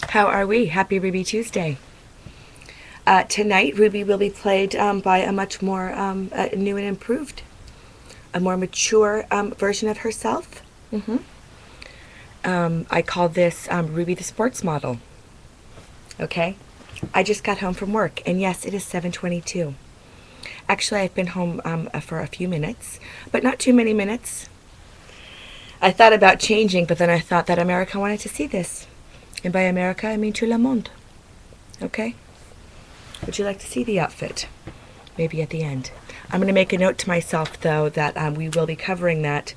How are we? Happy Ruby Tuesday. Tonight, Ruby will be played by a much more new and improved, a more mature version of herself. I call this Ruby the Sports Model. Okay? I just got home from work, and yes, it is 7:22. Actually, I've been home for a few minutes, but not too many minutes. I thought about changing, but then I thought that America wanted to see this. And by America, I mean tout le monde. Okay? Would you like to see the outfit? Maybe at the end. I'm going to make a note to myself, though, that we will be covering that.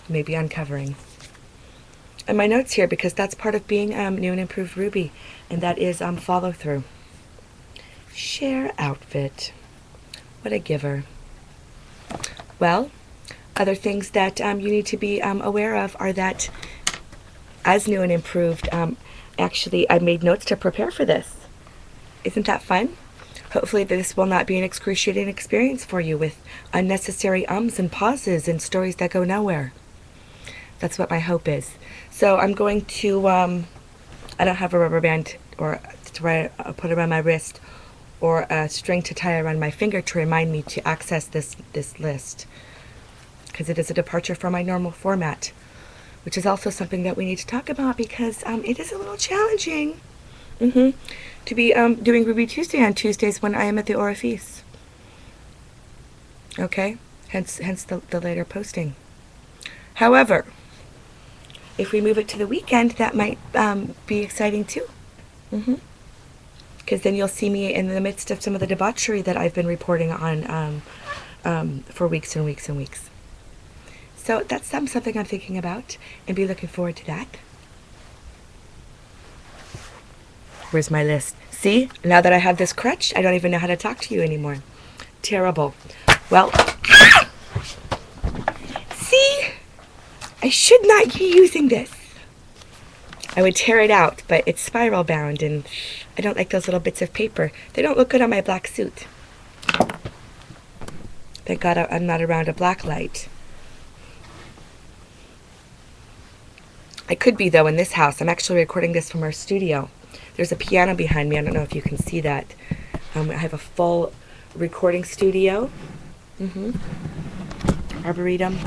Maybe uncovering. And my notes here, because that's part of being new and improved Ruby, and that is follow through. Share outfit. What a giver. Well, other things that you need to be aware of are that as new and improved, actually I made notes to prepare for this. Isn't that fun? Hopefully this will not be an excruciating experience for you with unnecessary ums and pauses and stories that go nowhere. That's what my hope is. So I'm going to, I don't have a rubber band or to put around my wrist or a string to tie around my finger to remind me to access this list, because it is a departure from my normal format, which is also something that we need to talk about because it is a little challenging to be doing Ruby Tuesday on Tuesdays when I am at the orifice. Okay? Hence the later posting. However, if we move it to the weekend, that might be exciting too. Because then you'll see me in the midst of some of the debauchery that I've been reporting on for weeks and weeks and weeks. So that's something I'm thinking about, and be looking forward to that. Where's my list? See, now that I have this crutch, I don't even know how to talk to you anymore. Terrible. Well, see, I should not be using this. I would tear it out, but it's spiral bound, and I don't like those little bits of paper. They don't look good on my black suit. Thank God I'm not around a black light. I could be, though, in this house. I'm actually recording this from our studio. There's a piano behind me. I don't know if you can see that. I have a full recording studio. Arboretum.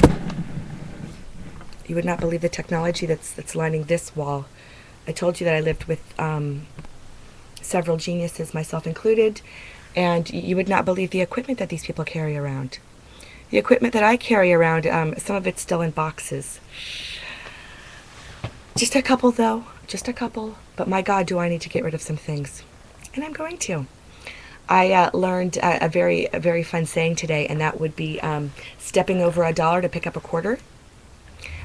You would not believe the technology that's lining this wall. I told you that I lived with several geniuses, myself included, and you would not believe the equipment that these people carry around. The equipment that I carry around, some of it's still in boxes. Just a couple, though. Just a couple. But my God, do I need to get rid of some things. And I'm going to. I learned a very fun saying today, and that would be stepping over $1 to pick up a quarter.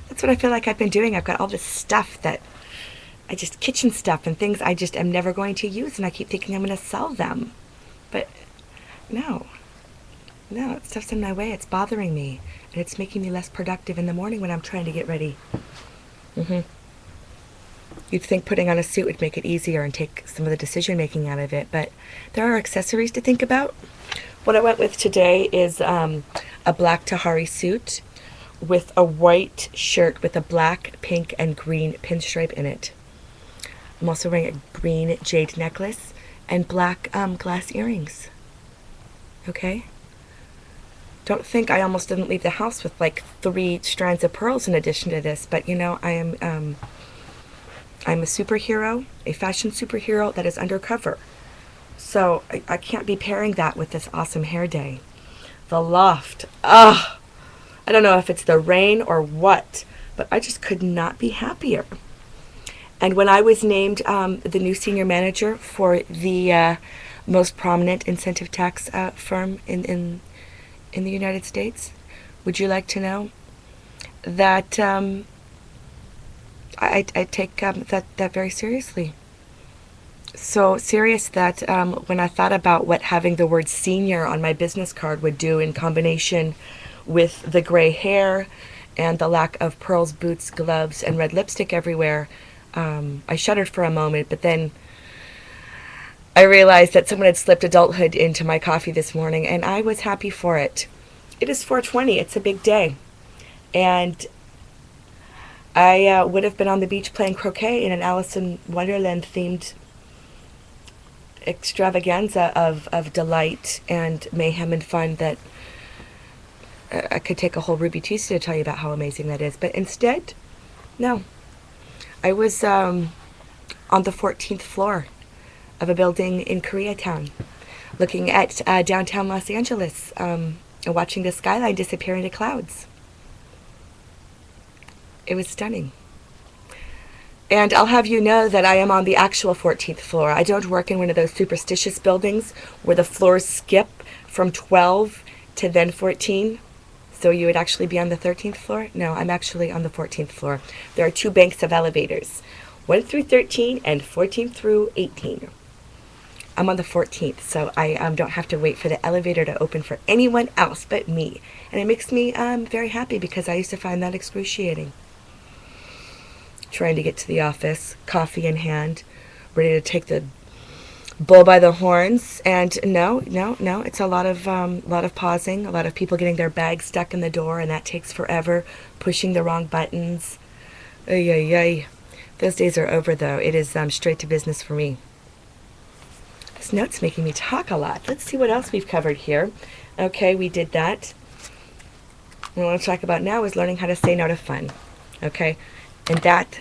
That's what I feel like I've been doing. I've got all this stuff that kitchen stuff and things I just am never going to use, and I keep thinking I'm going to sell them. But no, stuff's in my way. It's bothering me, and it's making me less productive in the morning when I'm trying to get ready. You'd think putting on a suit would make it easier and take some of the decision-making out of it, but there are accessories to think about. What I went with today is a black Tahari suit with a white shirt with a black, pink, and green pinstripe in it. I'm also wearing a green jade necklace and black glass earrings. Okay? Don't think I almost didn't leave the house with like 3 strands of pearls in addition to this, but you know, I'm a superhero, a fashion superhero that is undercover. So I can't be pairing that with this awesome hair day. The loft. I don't know if it's the rain or what, but I just could not be happier. And when I was named the new senior manager for the most prominent incentive tax firm in the United States, would you like to know that I take that very seriously. So serious that when I thought about what having the word senior on my business card would do in combination with the gray hair and the lack of pearls, boots, gloves, and red lipstick everywhere, I shuddered for a moment, but then I realized that someone had slipped adulthood into my coffee this morning, and I was happy for it. It is 4:20. It's a big day. And I would have been on the beach playing croquet in an Alice in Wonderland themed extravaganza of delight and mayhem and fun that I could take a whole Ruby Tuesday to tell you about how amazing that is. But instead, no. I was on the 14th floor of a building in Koreatown, looking at downtown Los Angeles and watching the skyline disappear into clouds. It was stunning. And I'll have you know that I am on the actual 14th floor. I don't work in one of those superstitious buildings where the floors skip from 12 to then 14. So you would actually be on the 13th floor? No, I'm actually on the 14th floor. There are 2 banks of elevators, 1 through 13 and 14 through 18. I'm on the 14th, so I don't have to wait for the elevator to open for anyone else but me. And it makes me very happy because I used to find that excruciating. Trying to get to the office, coffee in hand, ready to take the bull by the horns. And no, it's a lot of pausing, a lot of people getting their bags stuck in the door, and that takes forever, pushing the wrong buttons. Ay, ay, ay. Those days are over, though. It is straight to business for me. This note's making me talk a lot. Let's see what else we've covered here. Okay, we did that. What I want to talk about now is learning how to say no to fun. Okay? And that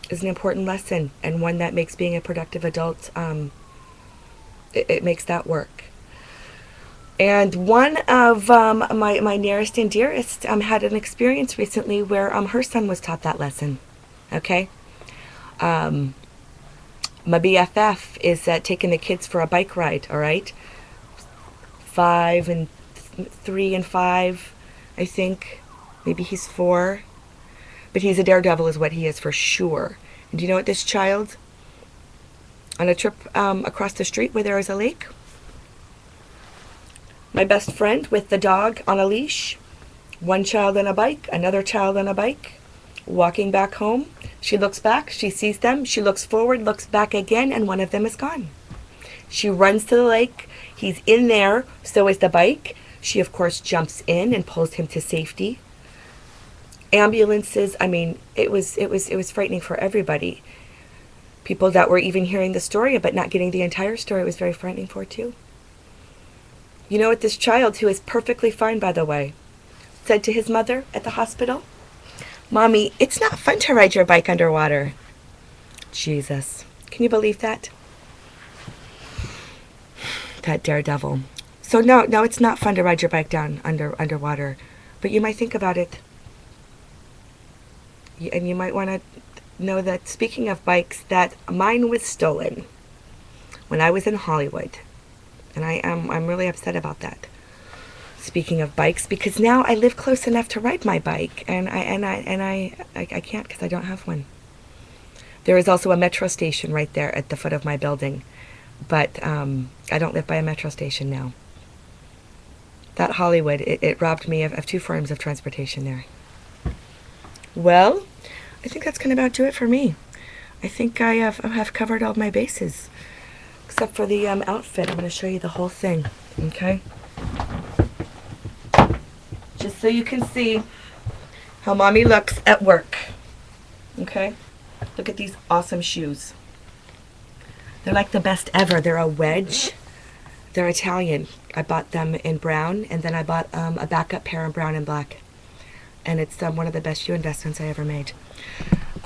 is an important lesson, and one that makes being a productive adult, it makes that work. And one of my nearest and dearest had an experience recently where her son was taught that lesson. Okay? My BFF is taking the kids for a bike ride, all right? 3 and 5, I think. Maybe he's 4. But he's a daredevil is what he is for sure. And do you know what this child, on a trip across the street where there is a lake, my best friend with the dog on a leash, one child on a bike, another child on a bike, walking back home. She looks back, she sees them, she looks forward, looks back again, and one of them is gone. She runs to the lake. He's in there, so is the bike. She, of course, jumps in and pulls him to safety. Ambulances, I mean, it was frightening for everybody. People that were even hearing the story but not getting the entire story, it was very frightening for too. You know what this child, who is perfectly fine by the way, said to his mother at the hospital? "Mommy, it's not fun to ride your bike underwater." Jesus. Can you believe that? That daredevil. So no, it's not fun to ride your bike down underwater. But you might think about it. And you might want to know that, speaking of bikes, that mine was stolen when I was in Hollywood. And I'm really upset about that. Speaking of bikes, because now I live close enough to ride my bike, and I can't because I don't have one. There is also a metro station right there at the foot of my building, but I don't live by a metro station now. That Hollywood, it robbed me of 2 forms of transportation there. Well, I think that's going to about do it for me. I think I have covered all my bases, except for the outfit. I'm going to show you the whole thing, okay? Just so you can see how Mommy looks at work, okay? Look at these awesome shoes. They're like the best ever. They're a wedge. They're Italian. I bought them in brown, and then I bought a backup pair in brown and black. And it's one of the best shoe investments I ever made.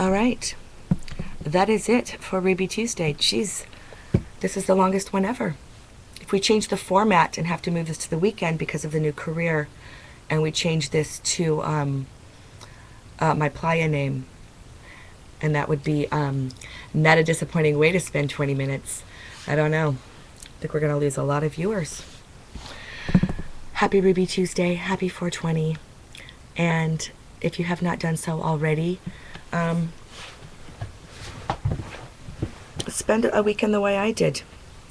All right. That is it for Ruby Tuesday. Jeez, this is the longest one ever. If we change the format and have to move this to the weekend because of the new career, and we change this to my playa name, and that would be not a disappointing way to spend 20 minutes. I don't know. I think we're going to lose a lot of viewers. Happy Ruby Tuesday. Happy 420. And if you have not done so already, spend a weekend the way I did,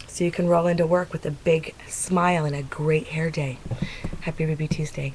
so you can roll into work with a big smile and a great hair day. Happy Ruby Tuesday.